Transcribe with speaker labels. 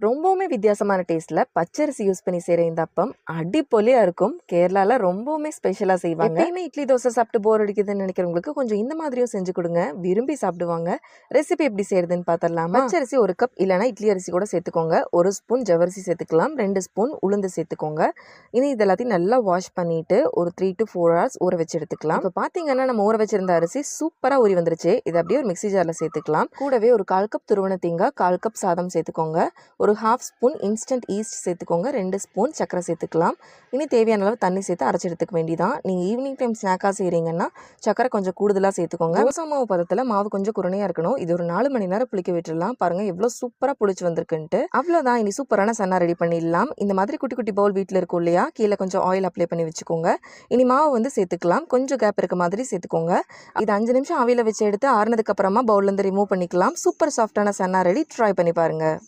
Speaker 1: ரொம்பவுமே வித்தியாசமான டேஸ்ட்ல பச்சரிசி யூஸ் பண்ணி செய்கிற இந்த அப்பம் அடிப்பொலியா இருக்கும். கேரளால ரொம்பவுமே ஸ்பெஷலாக செய்வாங்க. எப்பயுமே இட்லி தோசை சாப்பிட்டு போர் அடிக்குதுன்னு நினைக்கிறவங்களுக்கு கொஞ்சம் இந்த மாதிரியும் செஞ்சு கொடுங்க, விரும்பி சாப்பிடுவாங்க. ரெசிபி எப்படி செய்யறதுன்னு பார்த்துடலாமா? பச்சரிசி 1 கப் இல்லைனா இட்லி அரிசி கூட சேர்த்துக்கோங்க. 1 ஸ்பூன் ஜவரிசி சேர்த்துக்கலாம். 2 ஸ்பூன் உளுந்து சேர்த்துக்கோங்க. இனி இது எல்லாத்தையும் நல்லா வாஷ் பண்ணிட்டு ஒரு 3 to 4 hours ஊற வச்சு எடுத்துக்கலாம். இப்போ பார்த்தீங்கன்னா நம்ம ஊற வச்சிருந்த அரிசி சூப்பராக ஊறி வந்துருச்சு. இதை அப்படியே ஒரு மிக்ஸி ஜாரில் சேர்த்துக்கலாம். கூடவே ஒரு 1/4 கப் துருவன தேங்காய், 1/4 கப் சாதம் சேர்த்துக்கோங்க. ஒரு 1/2 ஸ்பூன் இன்ஸ்டன்ட் ஈஸ்ட் சேர்த்துக்கோங்க. 2 ஸ்பூன் சர்க்கரை சேர்த்துக்கலாம். இனி தேவையான அளவு தண்ணி சேர்த்து அரைச்சி எடுத்துக்க வேண்டியதான். நீங்கள் ஈவினிங் டைம் ஸ்நாக்காக செய்கிறீங்கன்னா சர்க்கரை கொஞ்சம் கூடுதலாக சேர்த்துக்கோங்க. தோசை மாவு பதத்தில் மாவு கொஞ்சம் குறையாக இருக்கணும். இது ஒரு 4 மணி நேரம் புளிக்க விட்டுடலாம். பாருங்கள் எவ்வளோ சூப்பராக புளிச்சு வந்திருக்குன்ட்டு. அவ்வளோதான், இனி சூப்பரான சன்னா ரெடி பண்ணிடலாம். இந்த மாதிரி குட்டி குட்டி பவுல் வீட்டில் இருக்கும் இல்லையா, கீழே கொஞ்சம் ஆயில் அப்ளை பண்ணி வச்சுக்கோங்க. இனி மாவு வந்து சேர்த்துக்கலாம். கொஞ்சம் கேப் இருக்க மாதிரி சேர்த்துக்கோங்க. இது 5 நிமிஷம் ஆவியில் வச்சு எடுத்து ஆறுனதுக்கு அப்புறமா பவுல்லேருந்து ரிமூவ் பண்ணிக்கலாம். சூப்பர் சாஃப்டான சன்னா ரெடி. ட்ரை பண்ணி பாருங்கள்.